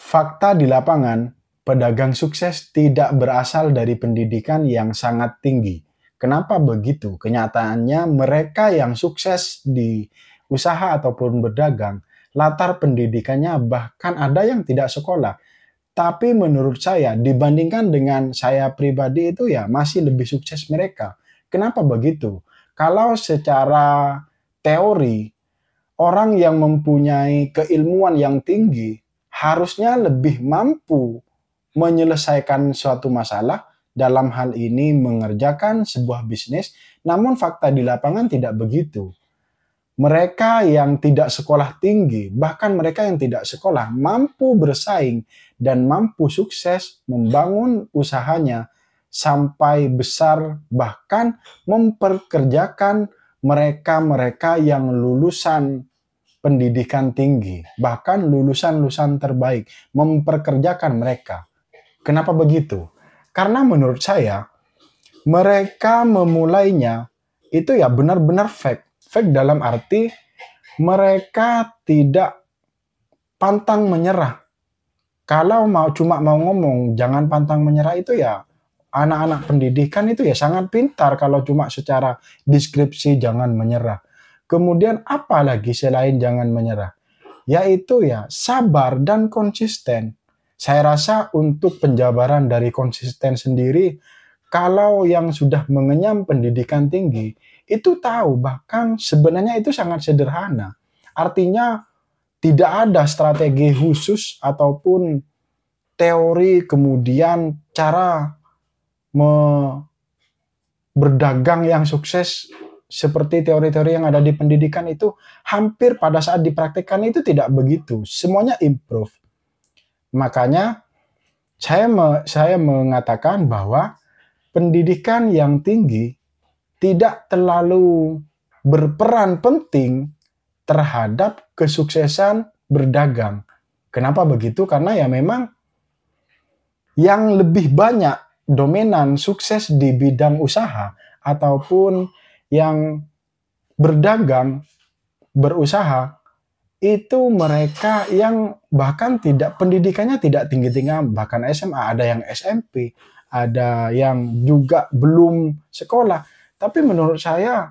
Fakta di lapangan, pedagang sukses tidak berasal dari pendidikan yang sangat tinggi. Kenapa begitu? Kenyataannya mereka yang sukses di usaha ataupun berdagang, latar pendidikannya bahkan ada yang tidak sekolah. Tapi menurut saya, dibandingkan dengan saya pribadi itu ya masih lebih sukses mereka. Kenapa begitu? Kalau secara teori, orang yang mempunyai keilmuan yang tinggi harusnya lebih mampu menyelesaikan suatu masalah, dalam hal ini mengerjakan sebuah bisnis, namun fakta di lapangan tidak begitu. Mereka yang tidak sekolah tinggi, bahkan mereka yang tidak sekolah, mampu bersaing dan mampu sukses membangun usahanya sampai besar, bahkan memperkerjakan mereka-mereka yang lulusan pendidikan tinggi, bahkan lulusan-lulusan terbaik, memperkerjakan mereka. Kenapa begitu? Karena menurut saya, mereka memulainya itu ya benar-benar fake. Fake dalam arti mereka tidak pantang menyerah. Kalau cuma mau ngomong jangan pantang menyerah itu ya anak-anak pendidikan itu ya sangat pintar kalau cuma secara deskripsi jangan menyerah. Kemudian apa lagi selain jangan menyerah? Yaitu ya sabar dan konsisten. Saya rasa untuk penjabaran dari konsisten sendiri, kalau yang sudah mengenyam pendidikan tinggi, itu tahu bahkan sebenarnya itu sangat sederhana. Artinya tidak ada strategi khusus ataupun teori kemudian cara berdagang yang sukses seperti teori-teori yang ada di pendidikan itu hampir pada saat dipraktikkan itu tidak begitu. Semuanya improve. Makanya saya mengatakan bahwa pendidikan yang tinggi tidak terlalu berperan penting terhadap kesuksesan berdagang. Kenapa begitu? Karena ya memang yang lebih banyak dominan sukses di bidang usaha ataupun yang berdagang, berusaha, itu mereka yang bahkan tidak pendidikannya tidak tinggi-tinggi, bahkan SMA, ada yang SMP, ada yang juga belum sekolah. Tapi menurut saya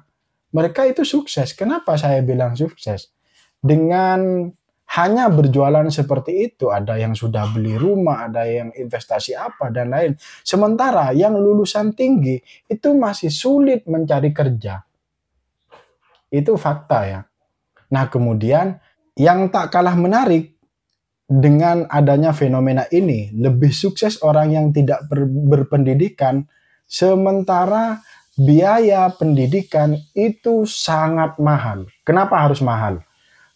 mereka itu sukses. Kenapa saya bilang sukses? Dengan hanya berjualan seperti itu, ada yang sudah beli rumah, ada yang investasi apa dan lain. Sementara yang lulusan tinggi itu masih sulit mencari kerja. Itu fakta ya. Nah, kemudian yang tak kalah menarik dengan adanya fenomena ini, lebih sukses orang yang tidak berpendidikan, sementara biaya pendidikan itu sangat mahal. Kenapa harus mahal?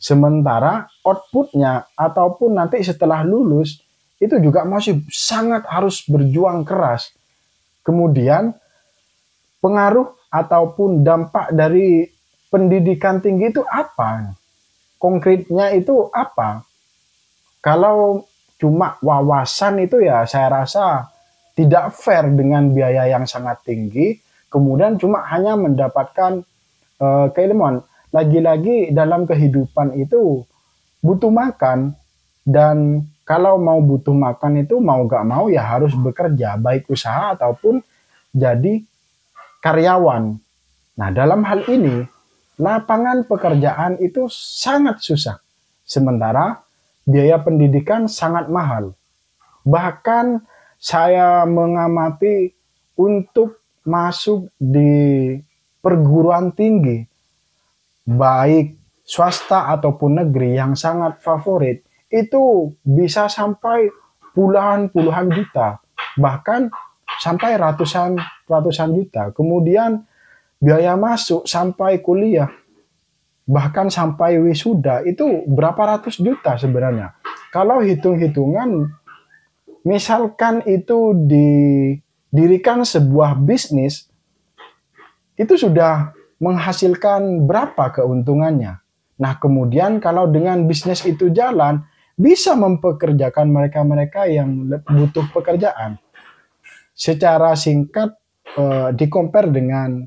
Sementara outputnya ataupun nanti setelah lulus itu juga masih sangat harus berjuang keras. Kemudian pengaruh ataupun dampak dari pendidikan tinggi itu apa? Konkretnya itu apa? Kalau cuma wawasan itu ya saya rasa tidak fair dengan biaya yang sangat tinggi, kemudian cuma hanya mendapatkan keilmuan. Lagi-lagi dalam kehidupan itu butuh makan, dan kalau mau butuh makan itu mau gak mau ya harus bekerja, baik usaha ataupun jadi karyawan. Nah, dalam hal ini lapangan pekerjaan itu sangat susah. Sementara biaya pendidikan sangat mahal. Bahkan saya mengamati untuk masuk di perguruan tinggi, baik swasta ataupun negeri yang sangat favorit, itu bisa sampai puluhan juta, bahkan sampai ratusan juta. Kemudian biaya masuk sampai kuliah, bahkan sampai wisuda, itu berapa ratus juta sebenarnya. Kalau hitung-hitungan, misalkan itu didirikan sebuah bisnis, itu sudah menghasilkan berapa keuntungannya. Nah, kemudian kalau dengan bisnis itu jalan, bisa mempekerjakan mereka-mereka yang butuh pekerjaan. Secara singkat, di-compare dengan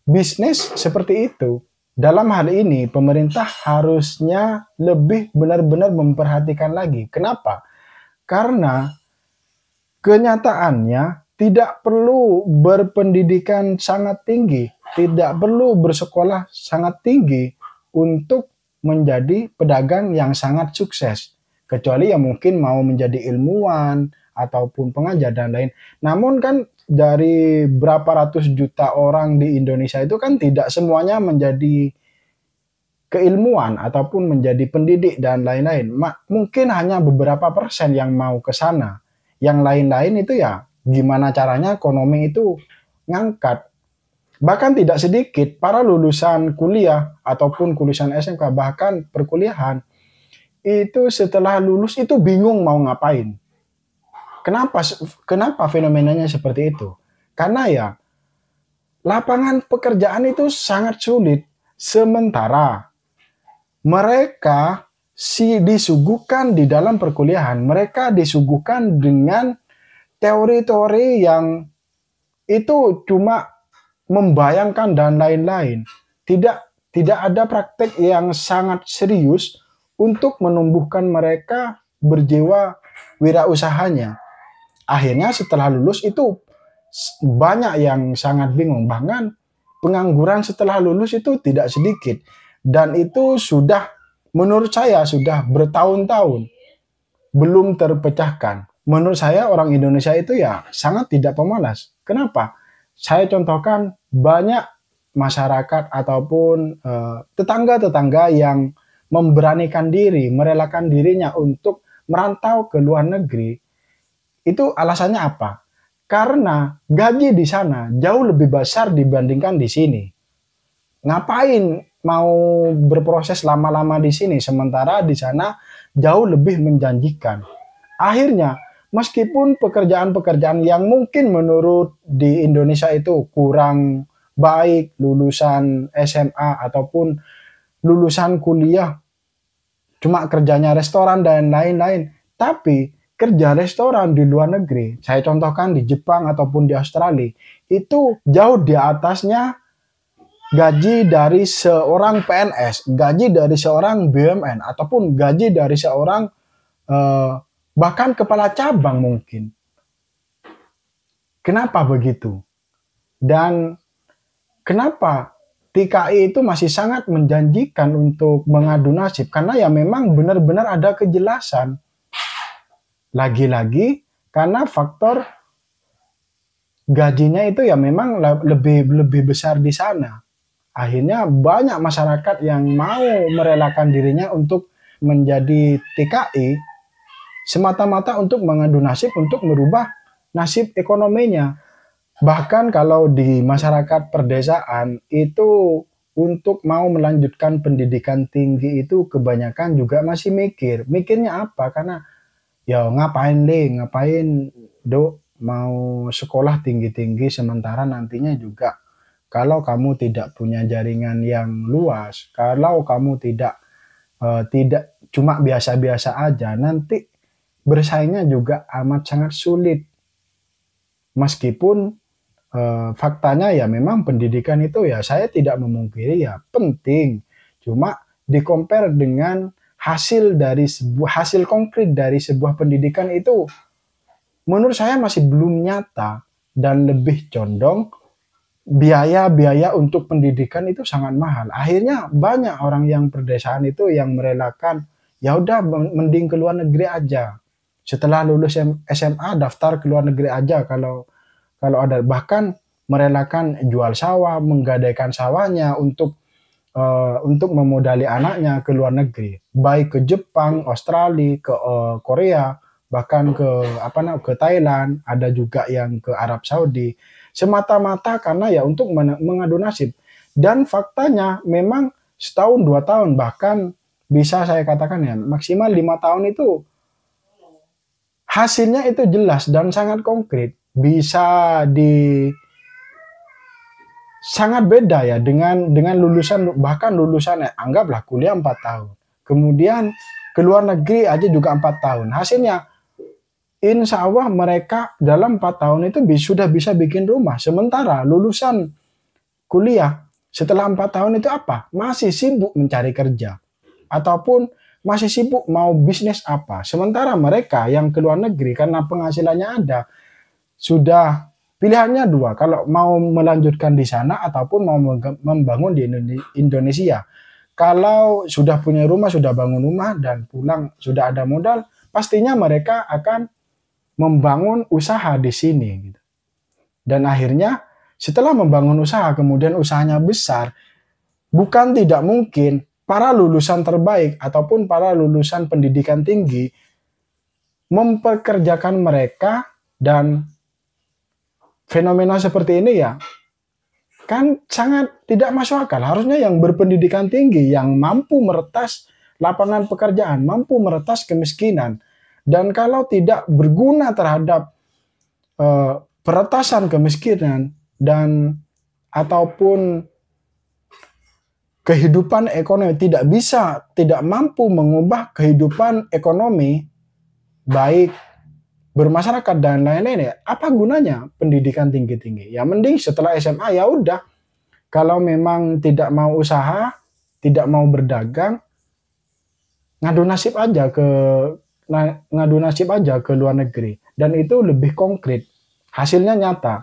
bisnis seperti itu, dalam hal ini pemerintah harusnya lebih benar-benar memperhatikan lagi. Kenapa? Karena kenyataannya tidak perlu berpendidikan sangat tinggi, tidak perlu bersekolah sangat tinggi untuk menjadi pedagang yang sangat sukses. Kecuali yang mungkin mau menjadi ilmuwan ataupun pengajar dan lain. Namun kan dari berapa ratus juta orang di Indonesia itu kan tidak semuanya menjadi keilmuan ataupun menjadi pendidik dan lain-lain. Mungkin hanya beberapa persen yang mau ke sana. Yang lain-lain itu ya gimana caranya ekonomi itu ngangkat. Bahkan tidak sedikit para lulusan kuliah ataupun lulusan SMK bahkan perkuliahan itu setelah lulus itu bingung mau ngapain. Kenapa fenomenanya seperti itu? Karena ya lapangan pekerjaan itu sangat sulit. Sementara mereka disuguhkan di dalam perkuliahan, mereka disuguhkan dengan teori-teori yang itu cuma membayangkan dan lain-lain. Tidak ada praktek yang sangat serius untuk menumbuhkan mereka berjiwa wirausahanya. Akhirnya setelah lulus itu banyak yang sangat bingung. Bahkan pengangguran setelah lulus itu tidak sedikit. Dan itu sudah, menurut saya, sudah bertahun-tahun belum terpecahkan. Menurut saya orang Indonesia itu ya sangat tidak pemalas. Kenapa? Saya contohkan banyak masyarakat ataupun tetangga-tetangga yang memberanikan diri, merelakan dirinya untuk merantau ke luar negeri. Itu alasannya apa? Karena gaji di sana jauh lebih besar dibandingkan di sini. Ngapain mau berproses lama-lama di sini sementara di sana jauh lebih menjanjikan. Akhirnya meskipun pekerjaan-pekerjaan yang mungkin menurut di Indonesia itu kurang baik, lulusan SMA ataupun lulusan kuliah cuma kerjanya restoran dan lain-lain, tapi kerja restoran di luar negeri, saya contohkan di Jepang ataupun di Australia, itu jauh di atasnya gaji dari seorang PNS, gaji dari seorang BUMN, ataupun gaji dari seorang bahkan kepala cabang mungkin. Kenapa begitu? Dan kenapa TKI itu masih sangat menjanjikan untuk mengadu nasib? Karena ya memang benar-benar ada kejelasan. Lagi-lagi karena faktor gajinya itu ya memang lebih besar di sana. Akhirnya banyak masyarakat yang mau merelakan dirinya untuk menjadi TKI semata-mata untuk mengadu nasib untuk merubah nasib ekonominya. Bahkan kalau di masyarakat perdesaan itu untuk mau melanjutkan pendidikan tinggi itu kebanyakan juga masih mikir. Mikirnya apa? Karena ya ngapain dok mau sekolah tinggi-tinggi sementara nantinya juga kalau kamu tidak punya jaringan yang luas, kalau kamu tidak cuma biasa-biasa aja, nanti bersaingnya juga amat sangat sulit. Meskipun faktanya ya memang pendidikan itu ya saya tidak memungkiri ya penting. Cuma di-compare dengan hasil konkret dari sebuah pendidikan itu menurut saya masih belum nyata dan lebih condong biaya-biaya untuk pendidikan itu sangat mahal. Akhirnya banyak orang yang perdesaan itu yang merelakan ya udah mending ke luar negeri aja. Setelah lulus SMA daftar ke luar negeri aja kalau ada, bahkan merelakan jual sawah, menggadaikan sawahnya untuk memodali anaknya ke luar negeri, baik ke Jepang, Australia, ke Korea, bahkan ke Thailand, ada juga yang ke Arab Saudi, semata-mata karena ya untuk mengadu nasib. Dan faktanya memang setahun 2 tahun, bahkan bisa saya katakan ya maksimal 5 tahun itu hasilnya itu jelas dan sangat konkret, bisa sangat beda ya dengan lulusan, bahkan lulusannya anggaplah kuliah 4 tahun. Kemudian ke luar negeri aja juga 4 tahun. Hasilnya insya Allah mereka dalam 4 tahun itu sudah bisa bikin rumah. Sementara lulusan kuliah setelah 4 tahun itu apa? Masih sibuk mencari kerja. Ataupun masih sibuk mau bisnis apa. Sementara mereka yang ke luar negeri karena penghasilannya ada, sudah pilihannya dua, kalau mau melanjutkan di sana ataupun mau membangun di Indonesia. Kalau sudah punya rumah, sudah bangun rumah dan pulang sudah ada modal, pastinya mereka akan membangun usaha di sini gitu. Dan akhirnya setelah membangun usaha, kemudian usahanya besar, bukan tidak mungkin para lulusan terbaik ataupun para lulusan pendidikan tinggi mempekerjakan mereka. Dan fenomena seperti ini ya kan sangat tidak masuk akal. Harusnya yang berpendidikan tinggi, yang mampu meretas lapangan pekerjaan, mampu meretas kemiskinan. Dan kalau tidak berguna terhadap peretasan kemiskinan dan ataupun kehidupan ekonomi, tidak mampu mengubah kehidupan ekonomi baik bermasyarakat dan lain-lain, ya apa gunanya pendidikan tinggi-tinggi? Ya mending setelah SMA ya udah, kalau memang tidak mau usaha, tidak mau berdagang, ngadu nasib aja ke luar negeri, dan itu lebih konkret, hasilnya nyata.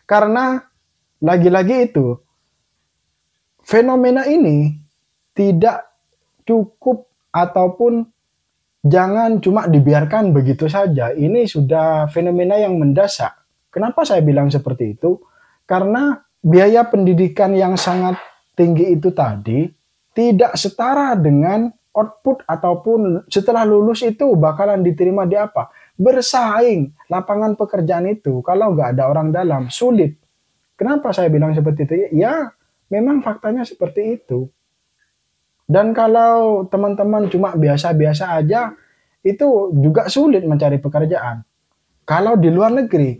Karena lagi-lagi itu fenomena ini tidak cukup ataupun jangan cuma dibiarkan begitu saja. Ini sudah fenomena yang mendesak. Kenapa saya bilang seperti itu? Karena biaya pendidikan yang sangat tinggi itu tadi tidak setara dengan output ataupun setelah lulus itu bakalan diterima di apa? Bersaing lapangan pekerjaan itu kalau nggak ada orang dalam sulit. Kenapa saya bilang seperti itu? Ya memang faktanya seperti itu. Dan kalau teman-teman cuma biasa-biasa aja, itu juga sulit mencari pekerjaan. Kalau di luar negeri,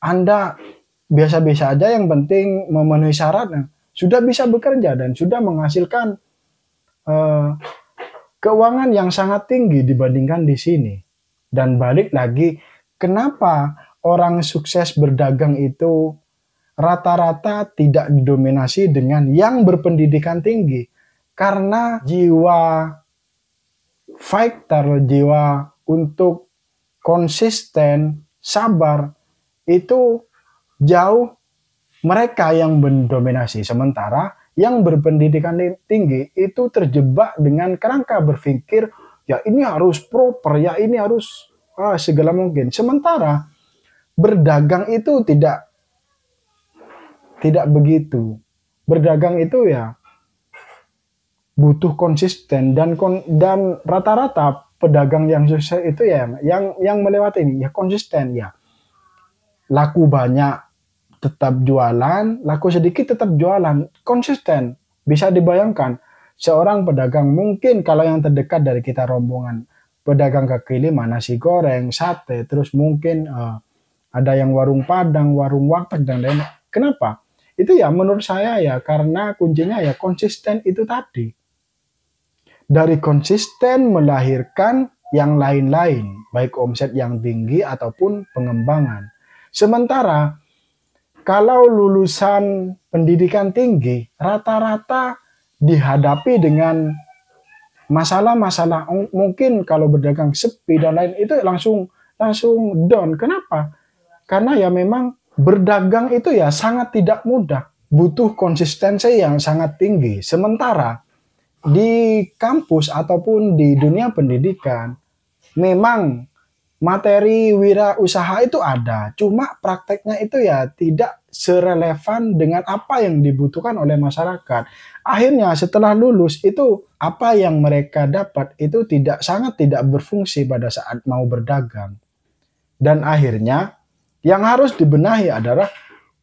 Anda biasa-biasa aja, yang penting memenuhi syaratnya, sudah bisa bekerja dan sudah menghasilkan keuangan yang sangat tinggi dibandingkan di sini. Dan balik lagi, kenapa orang sukses berdagang itu rata-rata tidak didominasi dengan yang berpendidikan tinggi? Karena jiwa fighter, jiwa untuk konsisten, sabar, itu jauh mereka yang mendominasi. Sementara yang berpendidikan tinggi itu terjebak dengan kerangka berpikir, ya ini harus proper, ya ini harus segala mungkin. Sementara berdagang itu tidak begitu. Berdagang itu ya butuh konsisten, dan rata-rata pedagang yang sukses itu ya yang melewati ini ya konsisten, ya laku banyak tetap jualan, laku sedikit tetap jualan, konsisten. Bisa dibayangkan seorang pedagang, mungkin kalau yang terdekat dari kita rombongan, pedagang kaki lima, nasi goreng, sate, terus mungkin ada yang warung padang, warung warteg dan lain-lain. Kenapa? Itu ya menurut saya ya karena kuncinya ya konsisten itu tadi. Dari konsisten melahirkan yang lain-lain, baik omset yang tinggi ataupun pengembangan. Sementara kalau lulusan pendidikan tinggi rata-rata dihadapi dengan masalah-masalah, mungkin kalau berdagang sepi dan lain itu langsung down. Kenapa? Karena ya memang berdagang itu ya sangat tidak mudah, butuh konsistensi yang sangat tinggi. Sementara di kampus ataupun di dunia pendidikan memang materi wirausaha itu ada, cuma prakteknya itu ya tidak serelevan dengan apa yang dibutuhkan oleh masyarakat. Akhirnya setelah lulus itu apa yang mereka dapat itu sangat tidak berfungsi pada saat mau berdagang. Dan akhirnya yang harus dibenahi adalah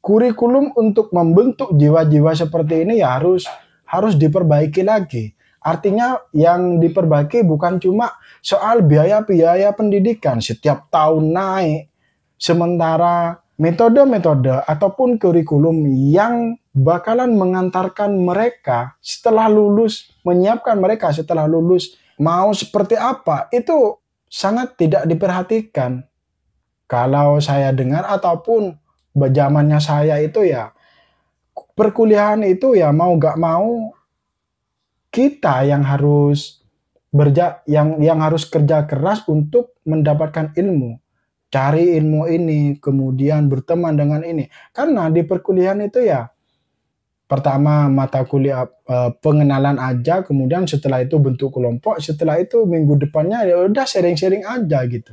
kurikulum untuk membentuk jiwa-jiwa seperti ini ya harus diperbaiki lagi. Artinya yang diperbaiki bukan cuma soal biaya-biaya pendidikan setiap tahun naik, sementara metode-metode ataupun kurikulum yang bakalan mengantarkan mereka setelah lulus, menyiapkan mereka setelah lulus mau seperti apa, itu sangat tidak diperhatikan. Kalau saya dengar ataupun zamannya saya itu ya perkuliahan itu ya mau gak mau kita yang harus yang harus kerja keras untuk mendapatkan ilmu. Cari ilmu ini, kemudian berteman dengan ini. Karena di perkuliahan itu ya, pertama mata kuliah pengenalan aja, kemudian setelah itu bentuk kelompok, setelah itu minggu depannya ya udah sharing-sharing aja gitu.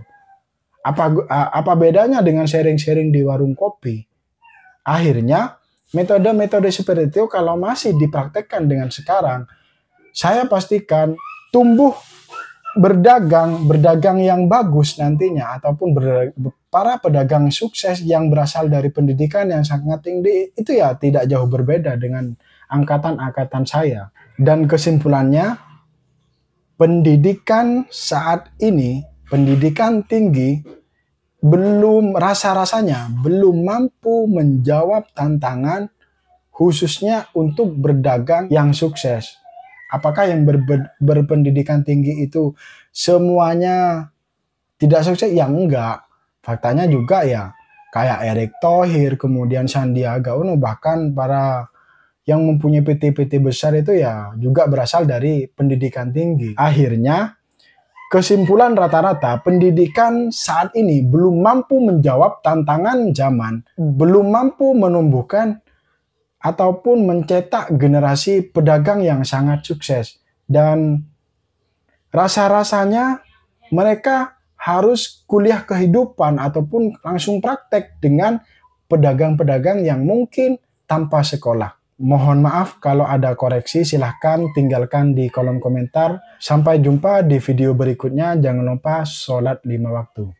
Apa bedanya dengan sharing-sharing di warung kopi? Akhirnya metode-metode seperti itu kalau masih dipraktekkan dengan sekarang, saya pastikan tumbuh berdagang yang bagus nantinya, ataupun para pedagang sukses yang berasal dari pendidikan yang sangat tinggi itu ya tidak jauh berbeda dengan angkatan-angkatan saya. Dan kesimpulannya, pendidikan saat ini, pendidikan tinggi rasa-rasanya belum mampu menjawab tantangan khususnya untuk berdagang yang sukses. Apakah yang berpendidikan tinggi itu semuanya tidak sukses? Ya enggak. Faktanya juga ya kayak Erick Thohir, kemudian Sandiaga Uno, bahkan para yang mempunyai PT-PT besar itu ya juga berasal dari pendidikan tinggi. Akhirnya kesimpulan rata-rata, pendidikan saat ini belum mampu menjawab tantangan zaman, belum mampu menumbuhkan ataupun mencetak generasi pedagang yang sangat sukses. Dan rasa-rasanya mereka harus kuliah kehidupan ataupun langsung praktek dengan pedagang-pedagang yang mungkin tanpa sekolah. Mohon maaf kalau ada koreksi, silahkan tinggalkan di kolom komentar. Sampai jumpa di video berikutnya. Jangan lupa sholat 5 waktu.